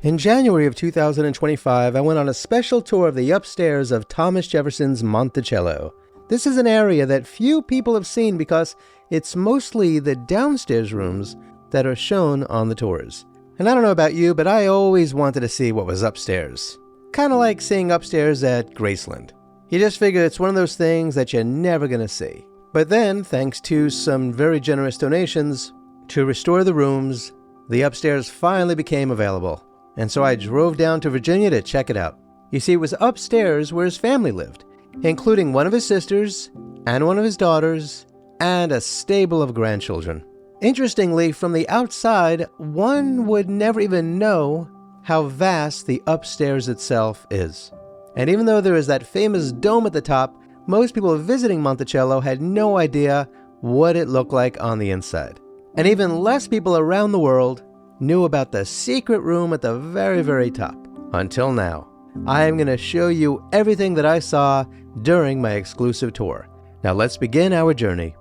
In January of 2025, I went on a special tour of the upstairs of Thomas Jefferson's Monticello. This is an area that few people have seen because it's mostly the downstairs rooms that are shown on the tours. And I don't know about you, but I always wanted to see what was upstairs. Kind of like seeing upstairs at Graceland. You just figure it's one of those things that you're never going to see. But then, thanks to some very generous donations to restore the rooms, the upstairs finally became available. And so I drove down to Virginia to check it out. You see, it was upstairs where his family lived, including one of his sisters and one of his daughters and a stable of grandchildren. Interestingly, from the outside, one would never even know how vast the upstairs itself is. And even though there is that famous dome at the top, most people visiting Monticello had no idea what it looked like on the inside. And even less people around the world knew about the secret room at the very, very top. Until now. I am going to show you everything that I saw during my exclusive tour. Now let's begin our journey.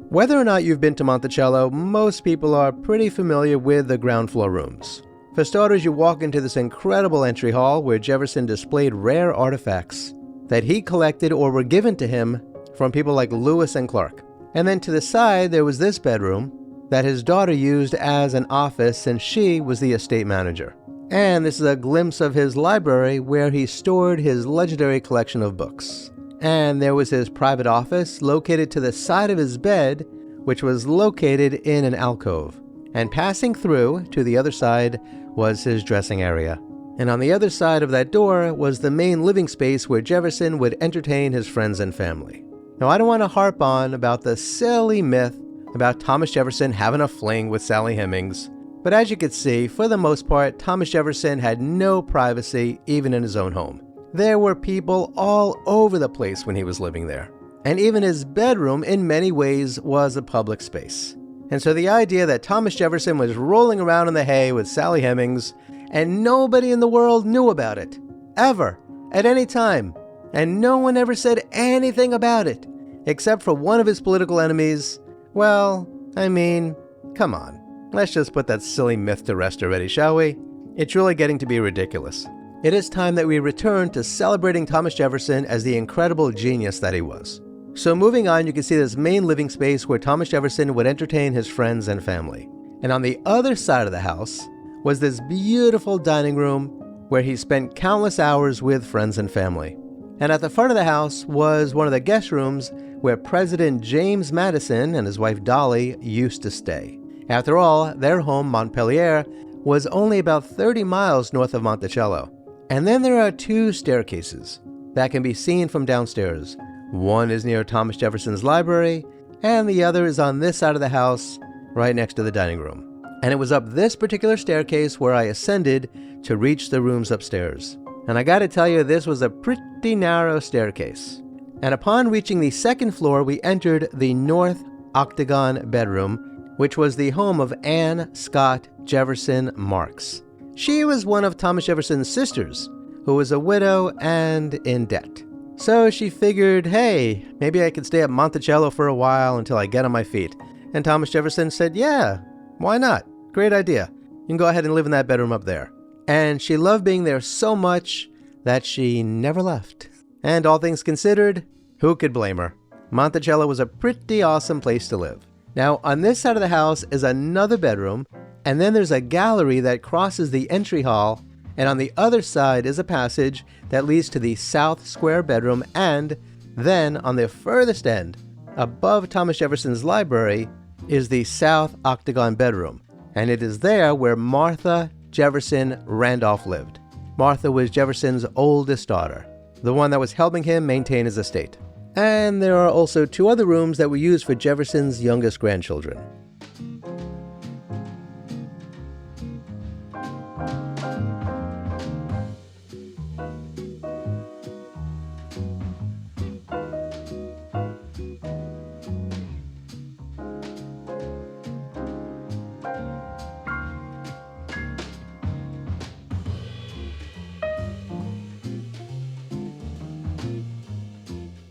Whether or not you've been to Monticello, most people are pretty familiar with the ground floor rooms. For starters, you walk into this incredible entry hall where Jefferson displayed rare artifacts that he collected or were given to him from people like Lewis and Clark. And then to the side, there was this bedroom that his daughter used as an office since she was the estate manager. And this is a glimpse of his library where he stored his legendary collection of books. And there was his private office located to the side of his bed, which was located in an alcove. And passing through to the other side was his dressing area. And on the other side of that door was the main living space where Jefferson would entertain his friends and family. Now, I don't want to harp on about the silly myth about Thomas Jefferson having a fling with Sally Hemings, but as you can see, for the most part, Thomas Jefferson had no privacy even in his own home. There were people all over the place when he was living there. And even his bedroom, in many ways, was a public space. And so the idea that Thomas Jefferson was rolling around in the hay with Sally Hemings and nobody in the world knew about it, ever, at any time, and no one ever said anything about it, except for one of his political enemies, well, I mean, come on. Let's just put that silly myth to rest already, shall we? It's really getting to be ridiculous. It is time that we return to celebrating Thomas Jefferson as the incredible genius that he was. So moving on, you can see this main living space where Thomas Jefferson would entertain his friends and family. And on the other side of the house was this beautiful dining room where he spent countless hours with friends and family. And at the front of the house was one of the guest rooms where President James Madison and his wife Dolly used to stay. After all, their home, Montpelier, was only about 30 miles north of Monticello. And then there are two staircases that can be seen from downstairs. One is near Thomas Jefferson's library, and the other is on this side of the house, right next to the dining room. And it was up this particular staircase where I ascended to reach the rooms upstairs. And I gotta tell you, this was a pretty narrow staircase. And upon reaching the second floor, we entered the North Octagon bedroom, which was the home of Anne Scott Jefferson Marks. She was one of Thomas Jefferson's sisters, who was a widow and in debt. So she figured, hey, maybe I could stay at Monticello for a while until I get on my feet. And Thomas Jefferson said, yeah, why not? Great idea. You can go ahead and live in that bedroom up there. And she loved being there so much that she never left. And all things considered, who could blame her? Monticello was a pretty awesome place to live. Now, on this side of the house is another bedroom, and then there's a gallery that crosses the entry hall, and on the other side is a passage that leads to the south square bedroom, and then on the furthest end, above Thomas Jefferson's library, is the south octagon bedroom, and it is there where Martha Jefferson Randolph lived. Martha was Jefferson's oldest daughter, the one that was helping him maintain his estate. And there are also two other rooms that were used for Jefferson's youngest grandchildren.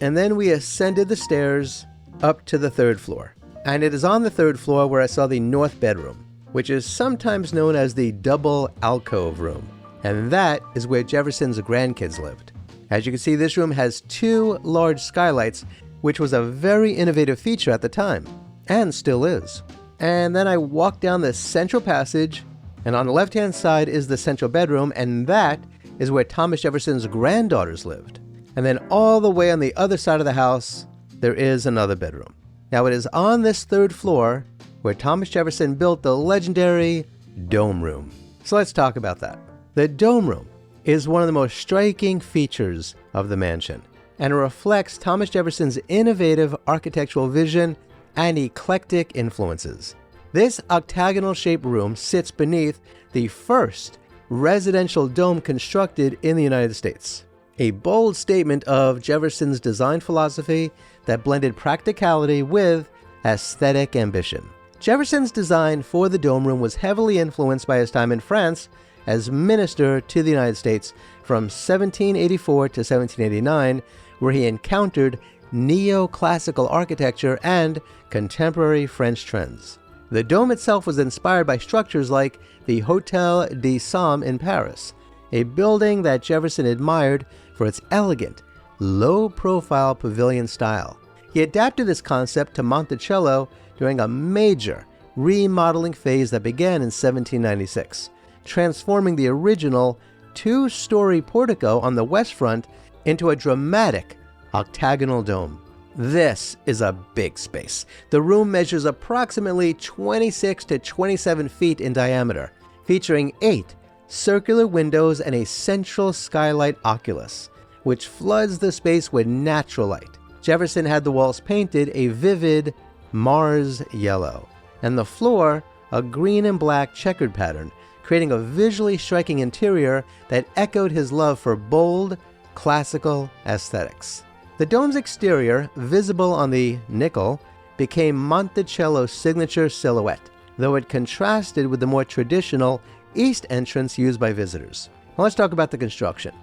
And then we ascended the stairs up to the third floor. And it is on the 3rd floor where I saw the north bedroom, which is sometimes known as the double alcove room. And that is where Jefferson's grandkids lived. As you can see, this room has 2 large skylights, which was a very innovative feature at the time, and still is. And then I walked down the central passage, and on the left-hand side is the central bedroom, and that is where Thomas Jefferson's granddaughters lived. And then all the way on the other side of the house, there is another bedroom. Now it is on this 3rd floor where Thomas Jefferson built the legendary Dome Room. So let's talk about that. The Dome Room is one of the most striking features of the mansion, and it reflects Thomas Jefferson's innovative architectural vision and eclectic influences. This octagonal-shaped room sits beneath the first residential dome constructed in the United States, a bold statement of Jefferson's design philosophy that blended practicality with aesthetic ambition. Jefferson's design for the Dome Room was heavily influenced by his time in France as minister to the United States from 1784 to 1789, where he encountered neoclassical architecture and contemporary French trends. The dome itself was inspired by structures like the Hotel des Sommes in Paris, a building that Jefferson admired for its elegant, low-profile pavilion style. He adapted this concept to Monticello during a major remodeling phase that began in 1796. Transforming the original 2-story portico on the west front into a dramatic octagonal dome. This is a big space. The room measures approximately 26 to 27 feet in diameter, featuring 8 circular windows and a central skylight oculus, which floods the space with natural light. Jefferson had the walls painted a vivid Mars yellow, and the floor a green and black checkered pattern, creating a visually striking interior that echoed his love for bold, classical aesthetics. The dome's exterior, visible on the nickel, became Monticello's signature silhouette, though it contrasted with the more traditional east entrance used by visitors. Now let's talk about the construction.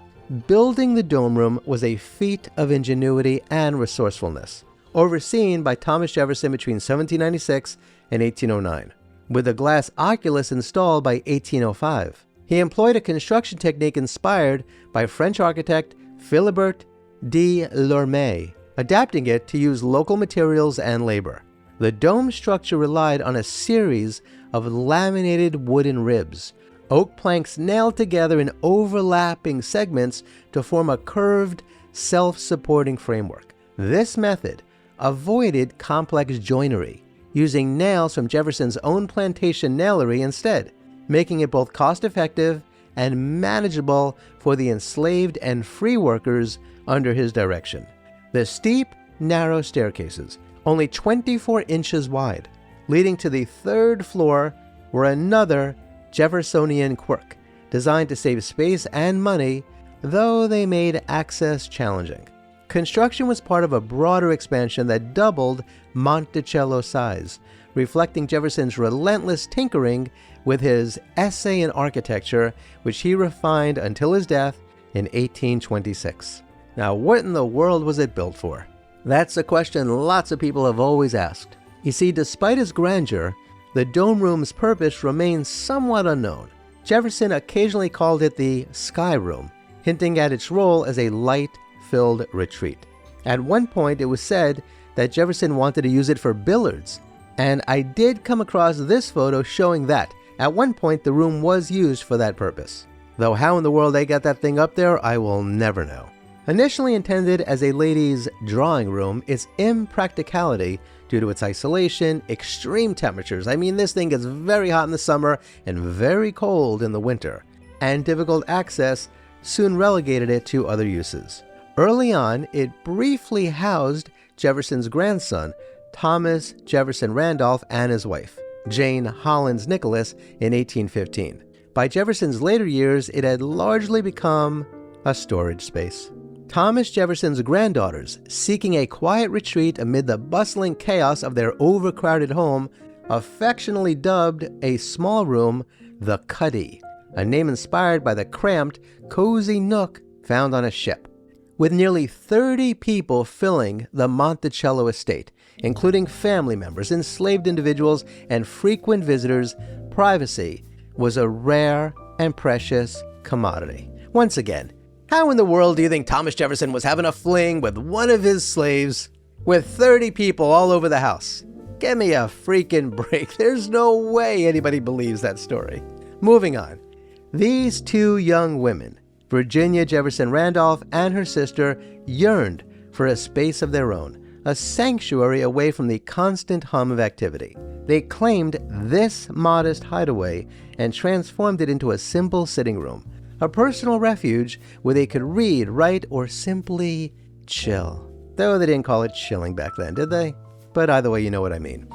Building the Dome Room was a feat of ingenuity and resourcefulness, overseen by Thomas Jefferson between 1796 and 1809. With a glass oculus installed by 1805. He employed a construction technique inspired by French architect Philibert de Lorme, adapting it to use local materials and labor. The dome structure relied on a series of laminated wooden ribs, oak planks nailed together in overlapping segments to form a curved, self-supporting framework. This method avoided complex joinery, using nails from Jefferson's own plantation nailery instead, making it both cost-effective and manageable for the enslaved and free workers under his direction. The steep, narrow staircases, only 24 inches wide, leading to the 3rd floor, were another Jeffersonian quirk, designed to save space and money, though they made access challenging. Construction was part of a broader expansion that doubled Monticello's size, reflecting Jefferson's relentless tinkering with his essay in architecture, which he refined until his death in 1826. Now, what in the world was it built for? That's a question lots of people have always asked. You see, despite its grandeur, the Dome Room's purpose remains somewhat unknown. Jefferson occasionally called it the Sky Room, hinting at its role as a light-filled retreat. At one point, it was said that Jefferson wanted to use it for billiards, and I did come across this photo showing that at one point the room was used for that purpose. Though how in the world they got that thing up there, I will never know. Initially intended as a ladies' drawing room, its impracticality due to its isolation, extreme temperatures. I mean, this thing gets very hot in the summer and very cold in the winter, and difficult access soon relegated it to other uses. Early on, it briefly housed Jefferson's grandson, Thomas Jefferson Randolph, and his wife, Jane Hollins Nicholas, in 1815. By Jefferson's later years, it had largely become a storage space. Thomas Jefferson's granddaughters, seeking a quiet retreat amid the bustling chaos of their overcrowded home, affectionately dubbed a small room the Cuddy, a name inspired by the cramped, cozy nook found on a ship. with nearly 30 people filling the Monticello estate, including family members, enslaved individuals, and frequent visitors. Privacy was a rare and precious commodity. Once again, how in the world do you think Thomas Jefferson was having a fling with one of his slaves with 30 people all over the house? Give me a freaking break. There's no way anybody believes that story. Moving on. These two young women, Virginia Jefferson Randolph and her sister, yearned for a space of their own, a sanctuary away from the constant hum of activity. They claimed this modest hideaway and transformed it into a simple sitting room, a personal refuge where they could read, write, or simply chill. Though they didn't call it chilling back then, did they? But either way, you know what I mean.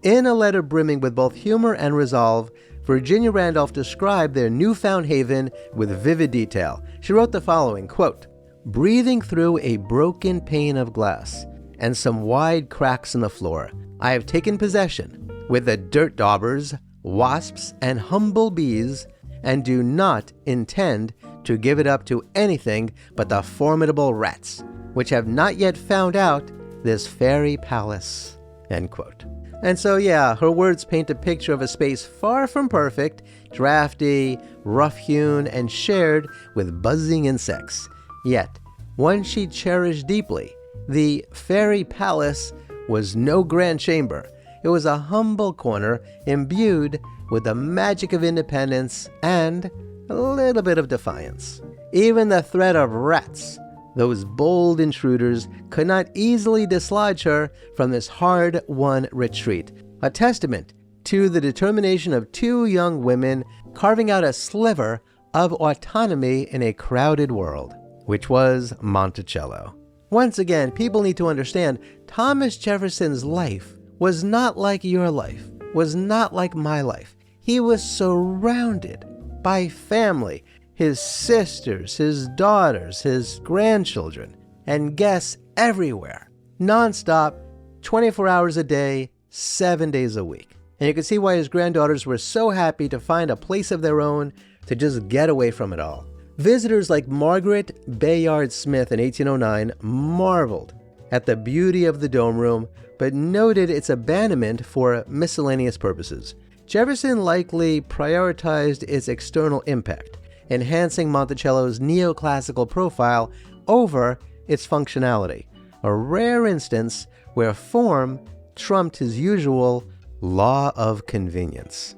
In a letter brimming with both humor and resolve, Virginia Randolph described their newfound haven with vivid detail. She wrote the following, quote, "Breathing through a broken pane of glass and some wide cracks in the floor, I have taken possession with the dirt daubers, wasps, and humble bees, and do not intend to give it up to anything but the formidable rats, which have not yet found out this fairy palace." End quote. And so yeah, her words paint a picture of a space far from perfect, drafty, rough-hewn, and shared with buzzing insects. Yet, one she cherished deeply. The fairy palace was no grand chamber. It was a humble corner imbued with the magic of independence and a little bit of defiance. Even the threat of rats, those bold intruders, could not easily dislodge her from this hard-won retreat, a testament to the determination of two young women carving out a sliver of autonomy in a crowded world, which was Monticello. Once again, people need to understand Thomas Jefferson's life was not like your life, was not like my life. He was surrounded by family, his sisters, his daughters, his grandchildren, and guests everywhere, nonstop, 24 hours a day, 7 days a week. And you can see why his granddaughters were so happy to find a place of their own to just get away from it all. Visitors like Margaret Bayard Smith in 1809 marveled at the beauty of the dome room, but noted its abandonment for miscellaneous purposes. Jefferson likely prioritized its external impact, enhancing Monticello's neoclassical profile over its functionality, a rare instance where form trumped his usual law of convenience.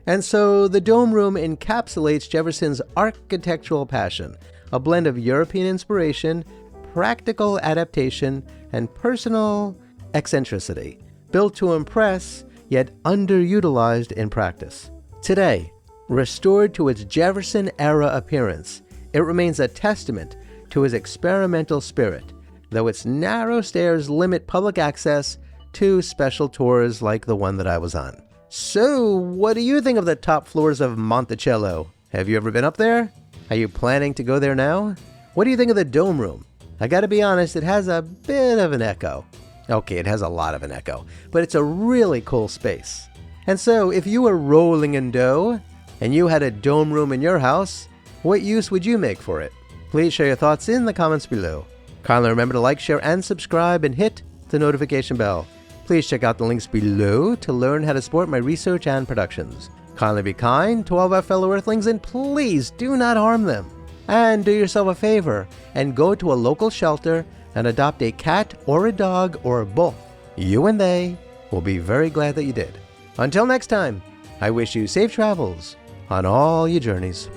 And so the dome room encapsulates Jefferson's architectural passion, a blend of European inspiration, practical adaptation, and personal eccentricity, built to impress yet underutilized in practice. Today, restored to its Jefferson-era appearance, it remains a testament to his experimental spirit, though its narrow stairs limit public access to special tours like the one that I was on. So, what do you think of the top floors of Monticello? Have you ever been up there? Are you planning to go there now? What do you think of the dome room? I gotta be honest, it has a bit of an echo. Okay, it has a lot of an echo, but it's a really cool space. And so, if you were rolling in dough, and you had a dome room in your house, what use would you make for it? Please share your thoughts in the comments below. Kindly remember to like, share, and subscribe, and hit the notification bell. Please check out the links below to learn how to support my research and productions. Kindly be kind to all of our fellow Earthlings, and please do not harm them. And do yourself a favor and go to a local shelter and adopt a cat or a dog or both. You and they will be very glad that you did. Until next time, I wish you safe travels on all your journeys.